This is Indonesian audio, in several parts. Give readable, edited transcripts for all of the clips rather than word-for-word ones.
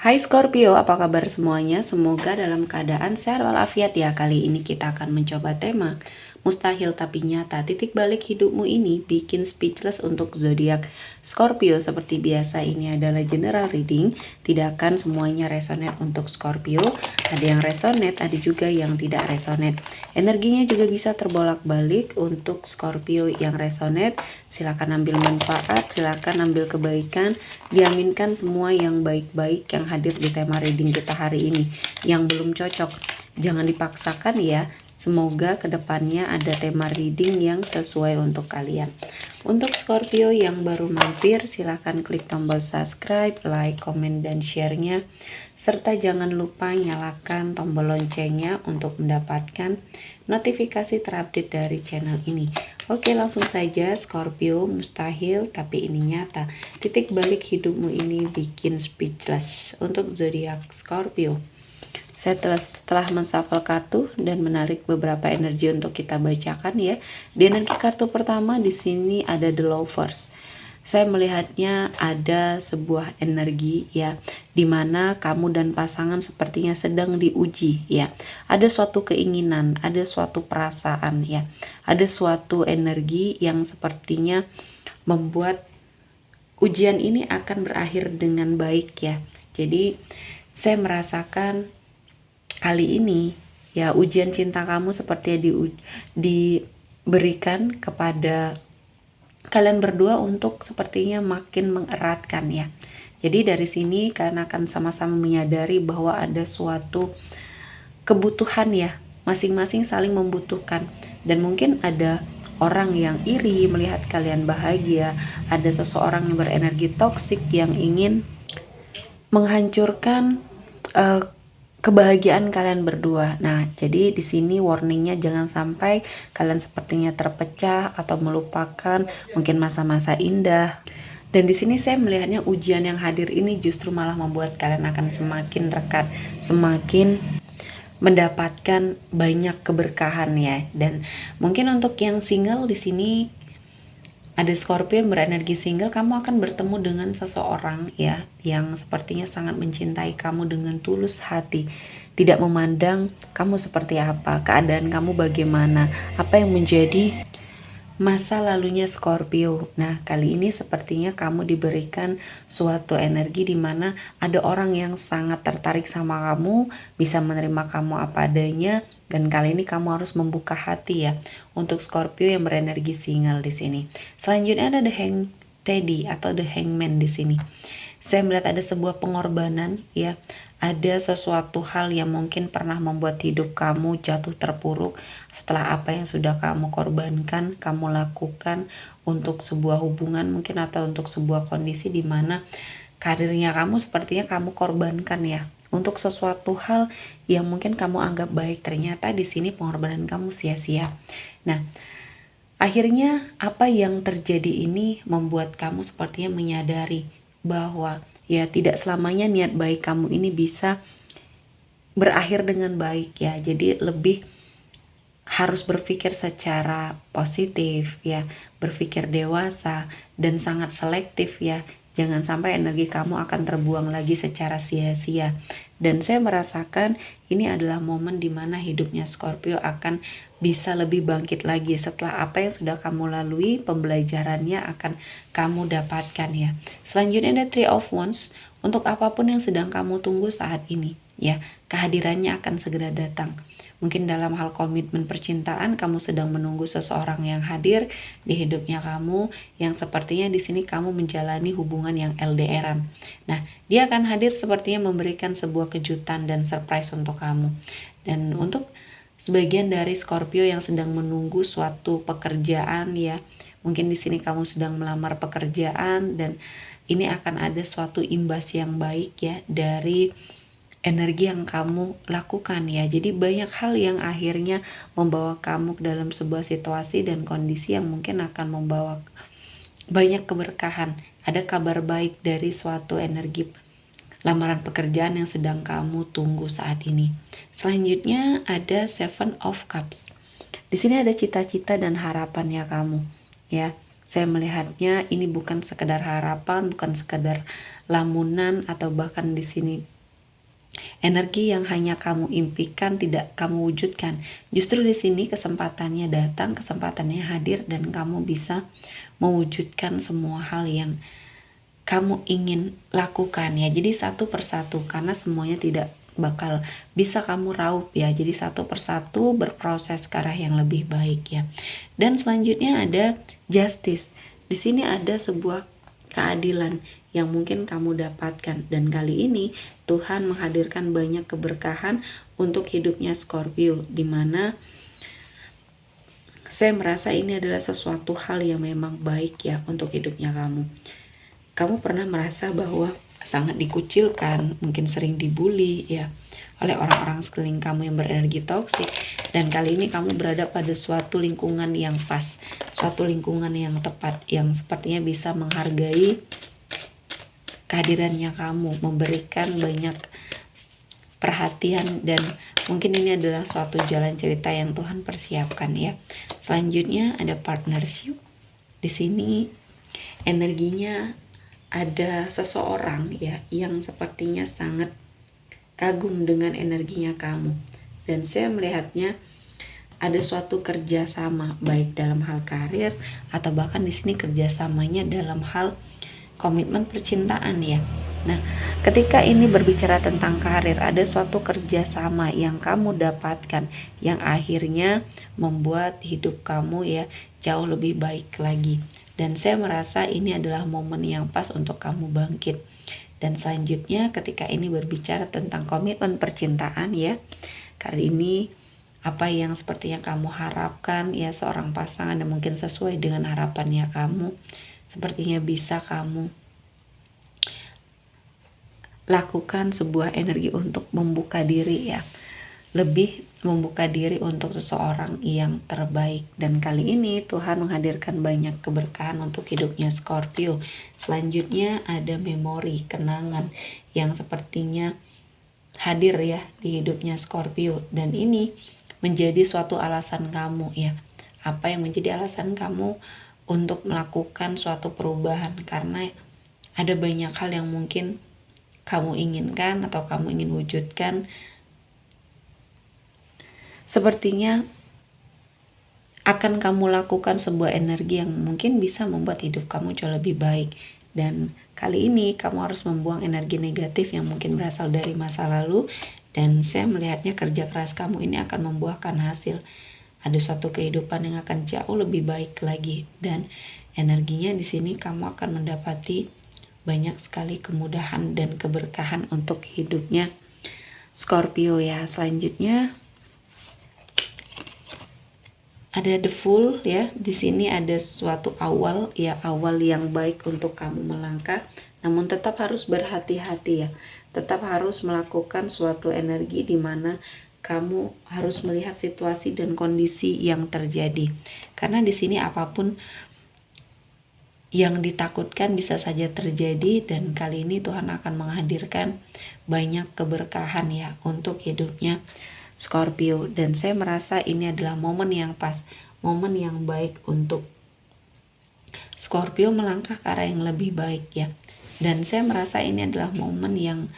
Hai Scorpio, apa kabar semuanya? Semoga dalam keadaan sehat walafiat ya. Kali ini kita akan mencoba tema mustahil tapi nyata. Titik balik hidupmu ini bikin speechless untuk zodiak Scorpio. Seperti biasa, ini adalah general reading. Tidak akan semuanya resonate untuk Scorpio. Ada yang resonate, ada juga yang tidak resonate. Energinya juga bisa terbolak-balik untuk Scorpio yang resonate. Silakan ambil manfaat, silakan ambil kebaikan. Diaminkan semua yang baik-baik yang hadir di tema reading kita hari ini. Yang belum cocok, jangan dipaksakan ya. Semoga kedepannya ada tema reading yang sesuai untuk kalian. Untuk Scorpio yang baru mampir, silahkan klik tombol subscribe, like, komen, dan share-nya. Serta jangan lupa nyalakan tombol loncengnya untuk mendapatkan notifikasi terupdate dari channel ini. Oke, langsung saja. Scorpio, mustahil tapi ini nyata. Titik balik hidupmu ini bikin speechless. Untuk zodiak Scorpio, saya setelah menshuffle kartu dan menarik beberapa energi untuk kita bacakan ya. Di energi kartu pertama di sini ada The Lovers. Saya melihatnya ada sebuah energi ya, dimana kamu dan pasangan sepertinya sedang diuji ya. Ada suatu keinginan, ada suatu perasaan ya, ada suatu energi yang sepertinya membuat ujian ini akan berakhir dengan baik ya. Jadi saya merasakan kali ini ya, ujian cinta kamu sepertinya diberikan kepada kalian berdua untuk sepertinya makin mengeratkan ya. Jadi dari sini kalian akan sama-sama menyadari bahwa ada suatu kebutuhan ya, masing-masing saling membutuhkan. Dan mungkin ada orang yang iri melihat kalian bahagia, ada seseorang yang berenergi toksik yang ingin menghancurkan kebahagiaan kalian berdua. Nah, jadi di sini warningnya jangan sampai kalian sepertinya terpecah atau melupakan mungkin masa-masa indah. Dan di sini saya melihatnya ujian yang hadir ini justru malah membuat kalian akan semakin dekat, semakin mendapatkan banyak keberkahan ya. Dan mungkin untuk yang single di sini ada Scorpio yang berenergi single, kamu akan bertemu dengan seseorang ya yang sepertinya sangat mencintai kamu dengan tulus hati. Tidak memandang kamu seperti apa, keadaan kamu bagaimana, apa yang menjadi masa lalunya Scorpio. Nah, kali ini sepertinya kamu diberikan suatu energi di mana ada orang yang sangat tertarik sama kamu, bisa menerima kamu apa adanya, dan kali ini kamu harus membuka hati ya untuk Scorpio yang berenergi single di sini. Selanjutnya ada The Hang Teddy atau The Hangman di sini. Saya melihat ada sebuah pengorbanan ya. Ada sesuatu hal yang mungkin pernah membuat hidup kamu jatuh terpuruk setelah apa yang sudah kamu korbankan, kamu lakukan untuk sebuah hubungan mungkin atau untuk sebuah kondisi di mana karirnya kamu sepertinya kamu korbankan ya. Untuk sesuatu hal yang mungkin kamu anggap baik, ternyata di sini pengorbanan kamu sia-sia. Nah, akhirnya apa yang terjadi ini membuat kamu sepertinya menyadari bahwa ya tidak selamanya niat baik kamu ini bisa berakhir dengan baik ya. Jadi lebih harus berpikir secara positif ya, berpikir dewasa dan sangat selektif ya. Jangan sampai energi kamu akan terbuang lagi secara sia-sia. Dan saya merasakan ini adalah momen dimana hidupnya Scorpio akan bisa lebih bangkit lagi setelah apa yang sudah kamu lalui, pembelajarannya akan kamu dapatkan ya. Selanjutnya ada Three of Wands. Untuk apapun yang sedang kamu tunggu saat ini ya, kehadirannya akan segera datang. Mungkin dalam hal komitmen percintaan kamu sedang menunggu seseorang yang hadir di hidupnya kamu, yang sepertinya di sini kamu menjalani hubungan yang LDRan. Nah, dia akan hadir sepertinya memberikan sebuah kejutan dan surprise untuk kamu. Dan untuk sebagian dari Scorpio yang sedang menunggu suatu pekerjaan ya, mungkin di sini kamu sedang melamar pekerjaan dan ini akan ada suatu imbas yang baik ya dari energi yang kamu lakukan ya. Jadi banyak hal yang akhirnya membawa kamu ke dalam sebuah situasi dan kondisi yang mungkin akan membawa banyak keberkahan. Ada kabar baik dari suatu energi lamaran pekerjaan yang sedang kamu tunggu saat ini. Selanjutnya ada Seven of Cups. Di sini ada cita-cita dan harapan ya kamu ya. Saya melihatnya ini bukan sekedar harapan, bukan sekedar lamunan atau bahkan di sini Energi yang hanya kamu impikan tidak kamu wujudkan. Justru di sini kesempatannya datang, kesempatannya hadir dan kamu bisa mewujudkan semua hal yang kamu ingin lakukan ya. Jadi satu persatu karena semuanya tidak bakal bisa kamu raup ya. Jadi satu persatu berproses ke arah yang lebih baik ya. Dan selanjutnya ada justice. Di sini ada sebuah keadilan yang mungkin kamu dapatkan dan kali ini Tuhan menghadirkan banyak keberkahan untuk hidupnya Scorpio, di mana saya merasa ini adalah sesuatu hal yang memang baik ya untuk hidupnya kamu. Kamu pernah merasa bahwa sangat dikucilkan, mungkin sering dibully ya oleh orang-orang sekeliling kamu yang berenergi toksik, dan kali ini kamu berada pada suatu lingkungan yang pas, suatu lingkungan yang tepat yang sepertinya bisa menghargai kehadirannya kamu, memberikan banyak perhatian, dan mungkin ini adalah suatu jalan cerita yang Tuhan persiapkan ya. Selanjutnya ada partnership. Di sini energinya ada seseorang ya yang sepertinya sangat kagum dengan energinya kamu, dan saya melihatnya ada suatu kerjasama baik dalam hal karir atau bahkan di sini kerjasamanya dalam hal komitmen percintaan ya. Nah, ketika ini berbicara tentang karir, ada suatu kerjasama yang kamu dapatkan yang akhirnya membuat hidup kamu ya jauh lebih baik lagi. Dan saya merasa ini adalah momen yang pas untuk kamu bangkit. Dan selanjutnya ketika ini berbicara tentang komitmen percintaan ya, kali ini apa yang sepertinya kamu harapkan ya seorang pasangan dan mungkin sesuai dengan harapannya kamu, sepertinya bisa kamu lakukan sebuah energi untuk membuka diri ya, lebih membuka diri untuk seseorang yang terbaik. Dan kali ini Tuhan menghadirkan banyak keberkahan untuk hidupnya Scorpio. Selanjutnya ada memori, kenangan yang sepertinya hadir ya di hidupnya Scorpio, dan ini menjadi suatu alasan kamu ya. Apa yang menjadi alasan kamu untuk melakukan suatu perubahan, karena ada banyak hal yang mungkin kamu inginkan atau kamu ingin wujudkan. Sepertinya akan kamu lakukan sebuah energi yang mungkin bisa membuat hidup kamu jauh lebih baik. Dan kali ini kamu harus membuang energi negatif yang mungkin berasal dari masa lalu, dan saya melihatnya kerja keras kamu ini akan membuahkan hasil. Ada suatu kehidupan yang akan jauh lebih baik lagi, dan energinya di sini kamu akan mendapati banyak sekali kemudahan dan keberkahan untuk hidupnya Scorpio ya. Selanjutnya ada the Fool ya. Di sini ada suatu awal ya, awal yang baik untuk kamu melangkah, namun tetap harus berhati-hati ya. Tetap harus melakukan suatu energi di mana kamu harus melihat situasi dan kondisi yang terjadi. Karena di sini apapun yang ditakutkan bisa saja terjadi, dan kali ini Tuhan akan menghadirkan banyak keberkahan ya untuk hidupnya Scorpio. Dan saya merasa ini adalah momen yang pas, momen yang baik untuk Scorpio melangkah ke arah yang lebih baik ya. Dan saya merasa ini adalah momen yang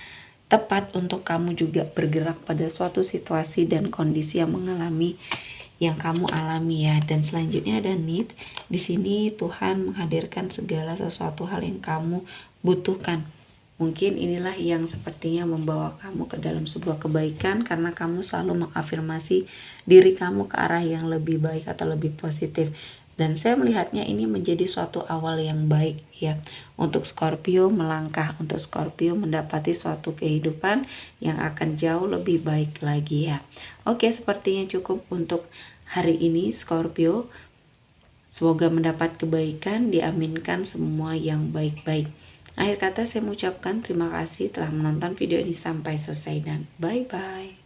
tepat untuk kamu juga bergerak pada suatu situasi dan kondisi yang kamu alami ya. Dan selanjutnya ada need. Di sini Tuhan menghadirkan segala sesuatu hal yang kamu butuhkan. Mungkin inilah yang sepertinya membawa kamu ke dalam sebuah kebaikan, karena kamu selalu mengafirmasi diri kamu ke arah yang lebih baik atau lebih positif. Dan saya melihatnya ini menjadi suatu awal yang baik ya untuk Scorpio melangkah, untuk Scorpio mendapati suatu kehidupan yang akan jauh lebih baik lagi ya. Oke, sepertinya cukup untuk hari ini Scorpio. Semoga mendapat kebaikan, diaminkan semua yang baik-baik. Akhir kata saya mengucapkan terima kasih telah menonton video ini sampai selesai, dan bye-bye.